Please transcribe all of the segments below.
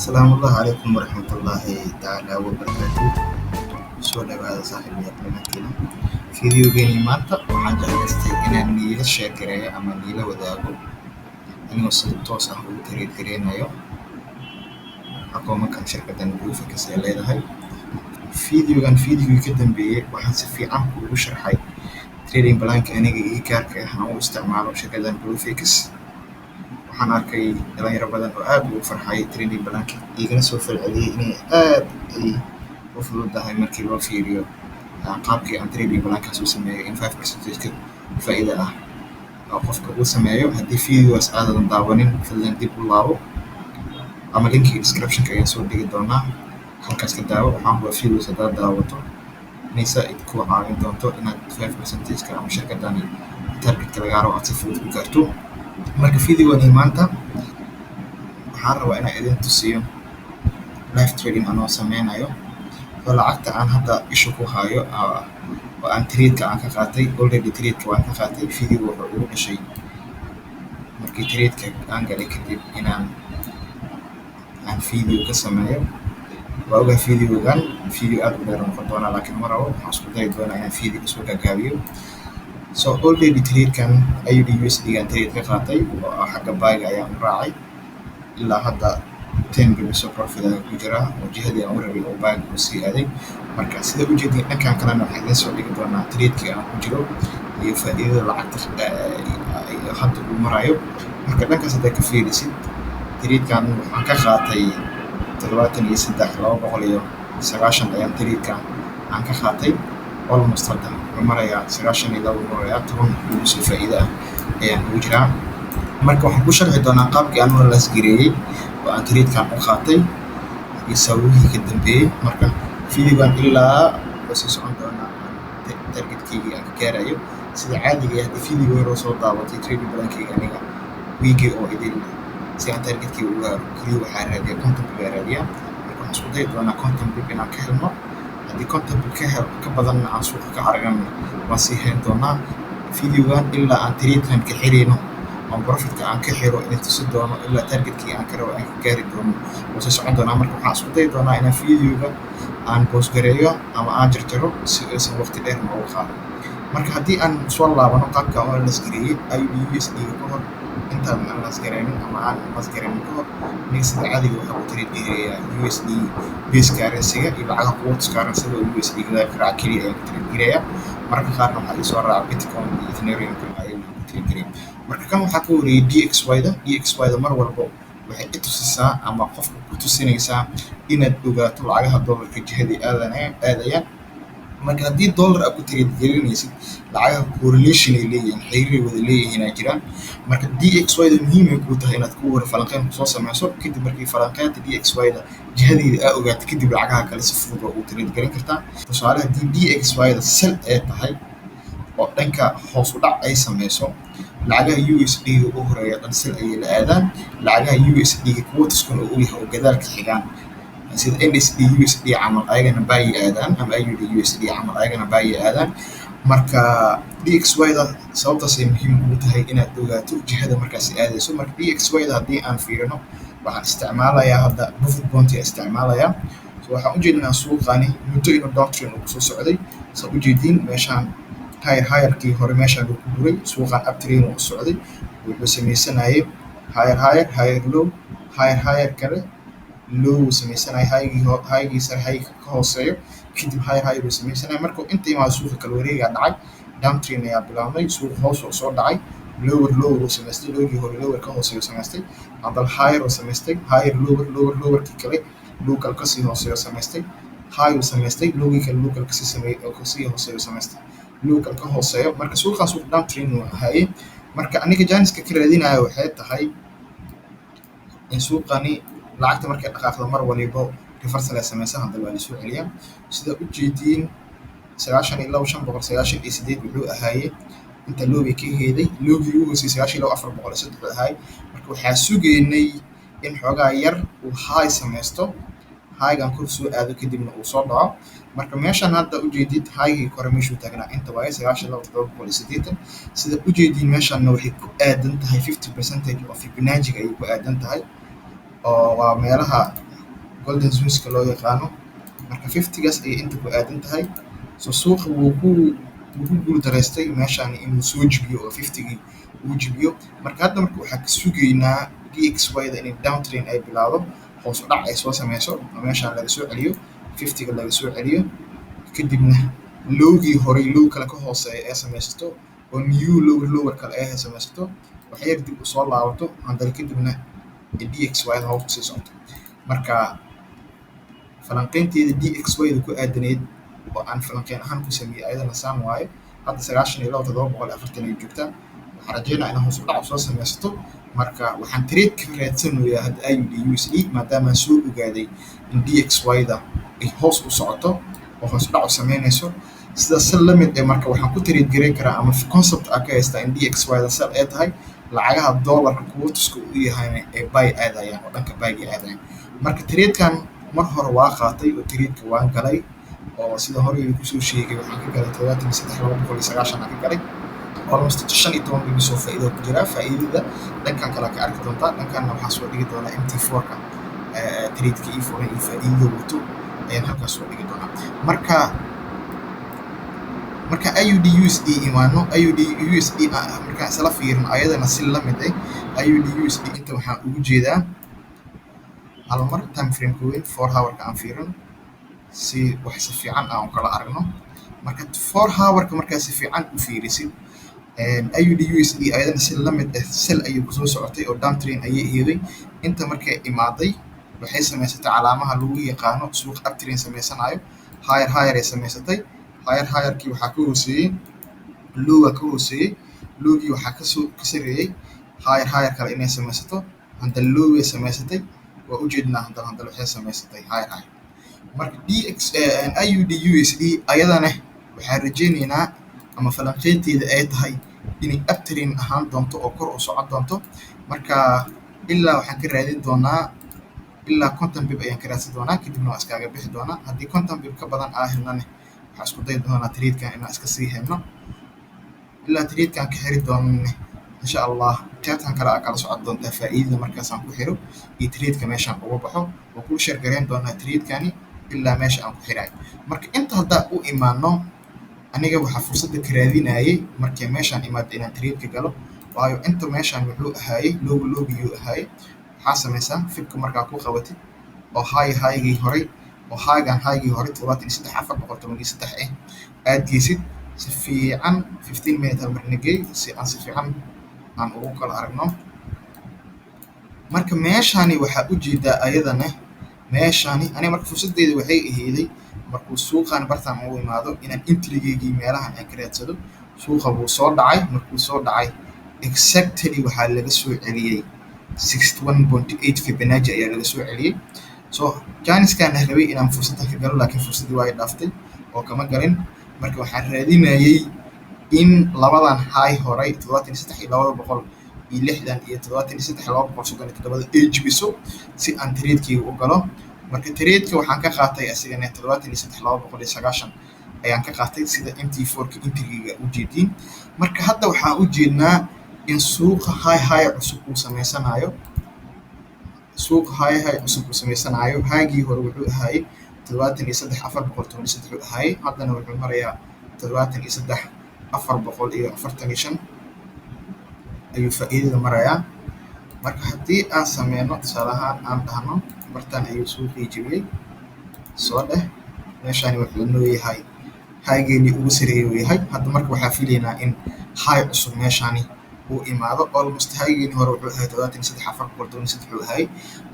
السلام الله عليكم ورحمة الله تعالى وبركاته. soo dhawaada saaxiibayaal dhammaantiin fiidiyogeeni maanta waxaan jeclaystay inaan niila sheekareeyo ama niila wadaago anigoo si toos ah ugu tiriirgareynayo aqoomakan shirkadan Bluefix ay leedahay. Fiidiyogii ka dambeeyay waxaan si fiican ugu sharxay trading plan-ka aniga iyo gaarka ah aan u isticmaalo shirkadan Bluefix. waxaan arkay dhalinyaro badan oo aad ugu farxay trading plan-ka igana soo falceliyay inay aad ay u fududahay markii loo fiiriyo qaabkii aan trading plan-kaas u sameeyo in 5% faa'iido ah oo qofka uu sameeyo. Haddii fiidiyogaas aadan daawanin fadlan dib u laabo ama linkii description-ka ayaan soo dhigi doonaa, halkaas ka daawo. waxaan huba fiidiyogaas haddaad daawato inay saaid ku caawin doonto inaad 5% ama shirkadan targetka lagaa rabo aad si fudud u gaarto. marka fiidiyogani maanta waxaan rabaa inaan idin tusiyo live trading anoo sameynayo oo lacagta aan hadda isha ku hayo oo aan trade-ka aan ka qaatay. already trade-ka waan ka qaatay. fiidiyoga wuxuu ugu dhashay markii trade-ka aan galay kadib inaan fiidiyo ka sameeyo. waa ogaa fiidiyogan fiidiyo aad u dheer noqon doonaa, laakiin ma rabo. waxaan isku dayi doonaa inaan fiidiyo isku gaagaabiyo. so already trade-kan AUD USD-gan trade ka qaatay oo xagga buyga ayaan u raacay. ilaa hadda 10 bibiso profit ayaa ku jira oo jihadii aan u rabay oo buyga uu sii aaday. marka sida u jeedin dhankan kalena waxaan idin soo dhigi doonaa trade-kii aan ku jiro iyo faa'iidada lacagta hadda uu marayo. marka dhankaas haddaad ka fiirisid trade-kan waxaan ka qaatay 73,290 ayaan trade-kan aan ka qaatay. almost hadda wuxuu marayaa 92 marayaa 10 bibiso faa'iido ah ayaan ugu jiraa. marka waxaan ku sharxi doonaa qaabkii aan walaas gareeyay oo aan trade-kan u qaatay iyo sababihii ka dambeeyay. marka fiidiyogan ilaa oo sii socon doonaa targetkeyga aan ka gaarayo. sida caadiga ah haddii fiidiyo yaroo soo daawatay trading plan-keyga aniga wiigii oo idin si aan targetkeyga u gaaro keliya waxaa raadiya content baa raadiyaa. marka waxaan isku dayi doonaa content bib inaan ka helno. haddii content bib ka badanna aan suuqa ka aragana waan sii hayn doonaa. fiidiyogan ilaa aan trade-kan ka xirayno oo profitka aan ka xiro inay tusi doono ilaa targetkii aan ka rabo aan ka gaari doono oo sii socon doonaa. marka waxaan isku dayi doonaa inaan fiidiyoga aan post gareeyo ama aan jarjaro si aysan waqti dheer noogu qaadan. marka haddii aan soo laabano qaabka aan las gareeyay AUD USD-ga ka hor intaan aan las gareynin ama aan las gareynin ka hor aniga sida caadiga waxaa ku trade gareeyaa USD base currency-ga iyo lacagaha quotes currency-ga oo USD-ga raaca keliya ayaan ku trade gareeyaa. mararka qaarna waxaa ii soo raaca Bitcoin iyo Ethereum-ka ayaan ku trade gareeyaa. marka kan waxaa ka wareeyay DXY-da mar walba waxay i tusisaa ama qofka ku tusinaysaa inaad ogaato lacagaha dollarka jihadii aadayaan. marka haddii dollar aad ku trade galinaysid lacagaha correlation ay leeyihiin, xiriir wada leeyihiin ay jiraan. marka DXY-da muhiim ay kuu tahay inaad ku wada falanqeyn soo sameyso. kadib markii falanqeynta DXY-da jihadeeda aad ogaato kadib lacagaha kale si fudud waa u trade galin kartaa. tusaale haddii DXY-da sell ay tahay oo dhanka hoos u dhac ay sameyso lacagaha USD-ga ugu horeeya dhan sell ayay la aadaan. lacagaha USD-ga quotes-kuna uu yahay oo gadaalka xigaan sida NSD USD camal ayagana buy aadaan ama AUD USD camal ayagana buy aadaan. marka DXY-da sababtaas ay muhiim ugu tahay inaad ogaato jihada markaas aadayso. marka DXY-da haddii aan fiirino waxaan isticmaalayaa hadda Buffett Bounty isticmaalayaa. so waxaan u jeedinaa suuqani muddo inuu downtrend uu kusoo socday. saa u jeedin meeshaan higher-kii hore meeshaan uu ku buray suuqan uptrend uu socday wuxuu sameysanayay higher low kale low uu sameysanayay high-gii sare high ka hooseeyo kadib higher uu sameysanayay. marka inta imaado suuqa kala wareegaa dhacay, downtrend ayaa bilaabmay, suuqa hoos oo soo dhacay, lower uu samaystay, lowgii hore lower ka hooseeyo samaystay, haddana higher uu samaystay, higher lowerkii kale low kale kasii hooseeyo samaystay, high uu samaystay, lowgii kale low kale kasii hooseeyo samaystay, low kale ka hooseeyo. marka suuqa downtrend uu ahaayay. marka aniga jaaniska ka raadinayo waxay tahay in suuqani lacagta markay dhaqaaqdo mar waliba reversal ay sameysaa hadda waa la soo celiyaa. sida u jeediin 92,598 wuxuu ahaayay inta lowgii ka heeday. lowgii ugu hoosay 92,403 ahaay. marka waxaa sugeynay in xoogaa yar uu high sameysto, high-gan kor soo aado kadibna uu soo dhaco. marka meeshan hadda u jeedid high-gii kore meeshuu taagnaa inta waaye 92,780. sida u jeediin meeshanna waxay ku aadan tahay 50% oo Fibonacci-ga ayay ku aadan tahay oo waa meelaha golden zoneska loo yaqaano. Marka 50gaas ayay inta ku aadan tahay. So suuqa wuu ku guuldareystay meeshaan inuu soo jibiyo oo 50gii uu jibiyo. Marka hadda waxaa ka sugaynaa DXYda inay downtrend ay bilaabo, hoos u dhac ay soo sameyso oo meeshaan laga soo celiyo, 50ga laga soo celiyo, kadibna lowgii horay low kale ka hooseeya ee samaysato oo new lower kale ay samaysato, wax yar dib u soo laabato, haddana kadibna DXYda hoos kusii socoto. Marka falanqaynteeda DXYda ku aadaneyd oo aan falanqayn ahaan ku sameeyey ayadana saan waaye. Hadda 92,740 ay joogtaa. Waxaan rajeynayaa inay hoos u dhac soo samaysato. Marka waxaan trade ka raadsanayaa hadda AUD USD maadaama aan soo ogaaday in DXYda ay hoos u socoto oo hoos u dhac u sameynayso. Sidaas la mid ah marka waxaan ku trade gareyn karaa ama concept aan ka haystaa in DXYda sell ay tahay, lacagaha dollarka kuwa tuska u yahayna ay buy aadayaan oo dhanka buyga aadayaan. Marka tradekan mar hore waa qaatay oo tradeka waan galay oo sida hore idinku soo sheegay waxaan ka galay 73,290 aan ka galay. almost 15 bibiso faa'iido ku jira. Faa'iidada dhankan kale ka arki doontaa. Dhankanna waxaa soo dhigi doonaa MT4ka tradeka ii furan iyo faa'iidada wato ayaan halkaas soo dhigi doonaa. marka AUD USD imaano, AUD USD markaan isla fiirino ayadana si la mid ah. AUD USD inta waxaan ugu jeedaa hal mar time frame ka weyn 4 hourka aan fiirino si wax si fiican aan kala aragno. Marka 4 hourka markaa si fiican u fiirisid AUD USD ayadana si la mid ah sell ayay ku soo socotay oo downtrend ayay eeday. Inta markay imaaday waxay samaysatay calaamaha lagu yaqaano suuq uptrend samaysanayo. Higher ay samaysatay. Higherkii waxaa ka hooseeyey lowga ka hooseeyey. Lowgii waxaa ka sareeyey higher kale inay samaysato. Hadda lowgay samaysatay. waa ujeednaa hadda waxay samaysatay higher. Marka AUD USD ayadana waxaan rajeynaynaa ama falanqaynteeda ay tahay inay uptrend ahaan doonto oo kor u socon doonto. Marka ilaa waxaan ka raadin doonaa ilaa 50 bib ayaan ka raadsan doonaa, kadibna waa iskaaga bixi doonaa. Haddii 50 bib ka badan aan helnana waxaan isku dayi doonaa tradekan inaan iska sii helno ilaa tradekan ka xiri doonana insha Allah. qaybtan kale aa kala socon doontaa faa'iidada markaasaan ku xiro iyo tradeka meeshaan uga baxo oo kuu share gareyn doonaa tradekani ilaa meesha aan ku xirayo. Marka inta haddaa u imaano aniga waxaa fursadda ka raadinayay markay meeshaan imaado inaan tradeka galo, waayo inta meeshaan wuxuu ahaayey lowgiyuu ahaayey. waxaa samaysaa fibka markaa ku qabatid oo haygii horay oo haygii hore 73,483 aad geysid si fiican 15 minutes hal marna geey si aan si fiican aan ugu kala aragno. Marka meeshaani waxaa u jeedaa ayadana meeshaani aniga marka fursaddeeda waxay ahayday markuu suuqan bartaan ugu imaado inaan intrigeygii meelahan aan ka raadsado. Suuqa wuu soo dhacay. Markuu soo dhacay exactly waxaa laga soo celiyey 61.8 Fibonacci ayaa laga soo celiyey. So jaaniskaan rabay inaan fursaddan ka galo laakiin fursaddii waa dhaaftay oo kama galin. Marka waxaan raadinayay in labadan high horay 73,260 iyo 73,237 ay jibiso si aan tradekeyga u galo. Marka tradeka waxaan ka qaatay asigana 73,290 ayaan ka qaatay sida MT4ka intrigeyga u jeediin. Marka hadda waxaan u jeednaa in suuqa high cusub uu samaysanayo. Haygii hore wuxuu ahaayey 73,493 ahaayey. haddana wuxuu marayaa 73,445 ayuu faa'iidada marayaa. Marka haddii aan sameyno tusaale ahaan aan dhahno bartaan ayuu suuqii jebiyey soo dheh meeshaani wuxuu noo yahay haygeenii ugu sareeyay uu yahay. Hadda marka waxaa filaynaa in high cusub meeshaani uu imaado. almost haygeenii hore wuxuu ahaayey 73,493 uu ahaayey.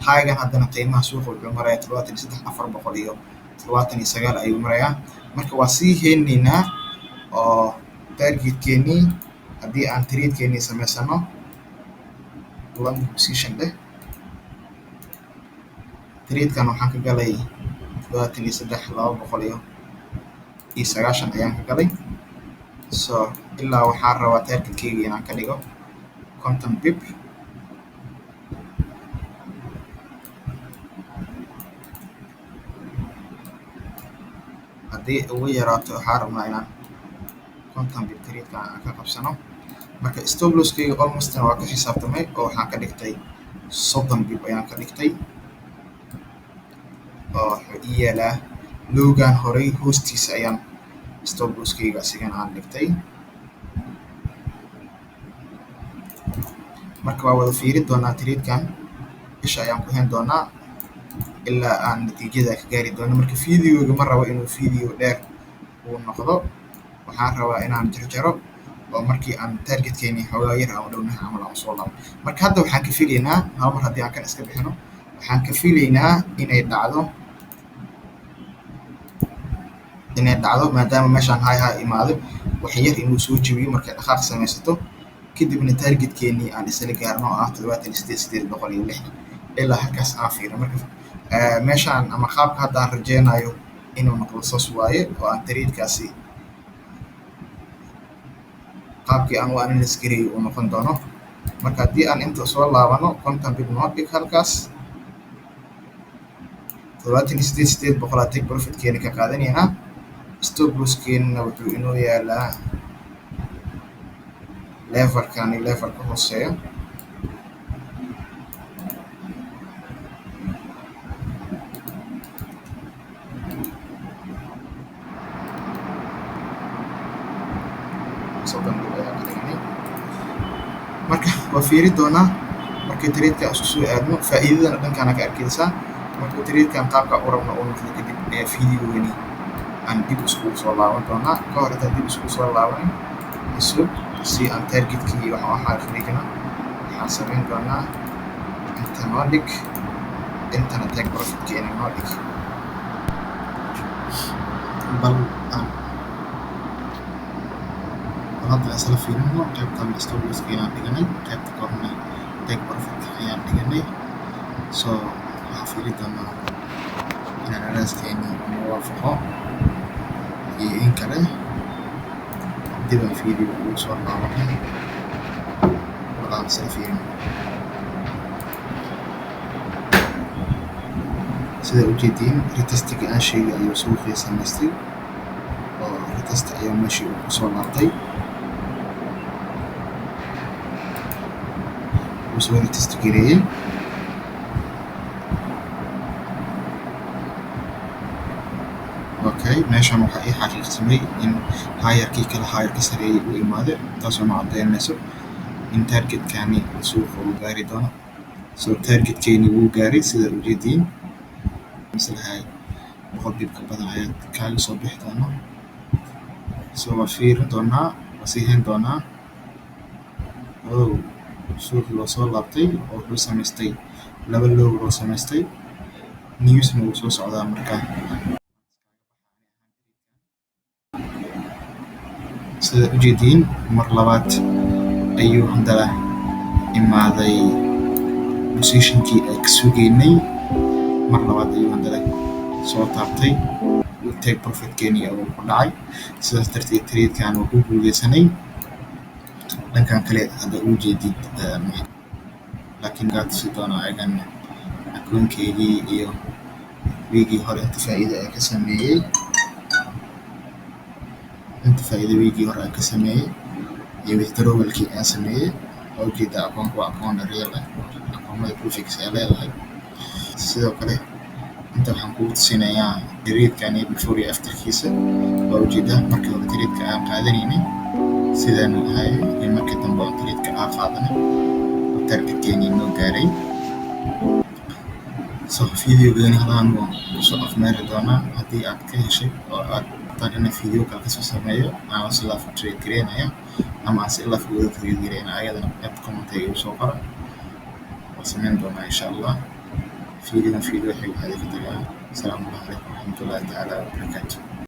haygan haddana qiimaha suuqa wuxuu marayaa 73,479 ayuu marayaa. Marka waa sii heenaynaa oo targetkeenii haddii aan tradekeenii samaysano long position dheh. tradekan waxaan ka galay 73,290 ayaan ka galay. So ilaa waxaan rabaa targetkeyga inaan ka dhigo 50 bib. haddii ugu yaraato waxaan rabnaa inaan 50 bib tradekan aan ka qabsano. Marka stop losskeyga almostna waa ka xisaabtamay oo waxaan ka dhigtay 30 bib ayaan ka dhigtay. oo wuxuu ii yaalaa lowgan horay hoostiisa ayaan stop losskayga asigana aan dhigtay. Marka waa wada fiirin doonaa tradekan, isha ayaan ku hayn doonaa ilaa aan natiijada ka gaari doono. Marka videoga ma rabo inuu video dheer uu noqdo, waxaan rabaa inaan jarjaro oo markii aan targetkeeni xoogaa yar aan u dhownahay camal aan soo laabo. Marka hadda waxaan ka filaynaa hal mar haddii aan kan iska bixino, waxaan ka filaynaa inay dhacdo maadaama meeshaan high imaaday wax yar inuu soo jabiyo markay dhaqaaq samaysato, kadibna targetkeenii aan isla gaarno oo ah 78,806 ilaa halkaas aan fiirino. Marka meeshaan ama qaabka hadda aan rajeynayo inuu noqdo saas waaye, oo aan tradekaasi qaabkii aan u analyse gareeyay uu noqon doono. Marka haddii aan inta soo laabano 50 bib noo dhig halkaas, 78,800 take profitkeena ka qaadanaynaa. Stop losskeenana wuxuu inoo yaalaa levelkani levelka hooseeya. Marka waa fiiri doonaa markii tradeka isku soo aadno, faa'iidadana dhankaana ka arkaysaa. Marka tradekan qaabka u rabno uu noqdo kadib ee videogani aan dib iskugu soo laaban doonaa. Ka hor intaan dib iskugu soo laabanin isug si aan targetkii waxaan dhigna, waxaan samayn doonaa inta noo dhig, intana take profitkeena noo dhig. bal hadda isla fiirino qaybtan stop losskeena aan dhiganay, qaybta korna take profit ayaan dhiganay. So waxaan fiiri doonaa inaan analysekeeni muwaafaqo iyo in kale. dib aan video ugu soo laabanay walaan isla fiirino. sida ujeediin retestiga aan sheegay ayuu suuqii samaystay, oo retest ayaa meeshii uu kusoo laabtay. wuu soo retest gareeyey. Okay, meeshaan waxaa ii xaqiiqsamay in hayarkii kale hayarka sareeyay uu imaaday, taasoo ma caddeynayso in targetkani suuqa uu gaari doono. So targetkeeni wuu gaaray sida ujeediin. Mislahay 100 bib ka badan ayaa kaaga soo bixi doona. So waa fiirin doonaa, waa sii hayn doonaa. suuqii waa soo laabtay oo wuxuu samaystay laba low oo samaystay. Newsna wuu soo socdaa markaa. sida ujeediin mar labaad ayuu haddana imaaday positionkii ay ka sugaynay. mar labaad ayuu haddana soo taabtay, take profitkeeni uu ku dhacay. sidaas darteed tradekan waa ku guuleysanay. dhankan kale hadda ujeedid laakiin gaadsi doona ayagan akoonkeygii iyo wiigii hore inta faa'iido ay ka sameeyey. wiigii hore aan ka sameeyey iyo withdrawalkii aan sameeyey. waa ujeedaa akoonka waa akoon real ah, akoomada prefix ay leedahay. sidoo kale inta waxaan kugu tusinayaa tradekan iyo before iyo afterkiisa. waa ujeedaa markii hore tradeka aan qaadanaynay sidaanu ahay, iyo markii dambe oo tradeka aan qaadanay oo targetkeeni noo gaaray. so videogani halaan waan kusoo afmeeri doonaa. haddii aad ka heshay oo aad in video kale kasoo sameeyo aan si live trade gareynaya ama aan si live uga trade gareynaya, ayadana qaybta comment ay igu soo qora, waan samayn doonaa insha Allah. video waxay ka tagaa. Asalaamu calaykum waraxmatullaahi tacaala wabarakaatuh.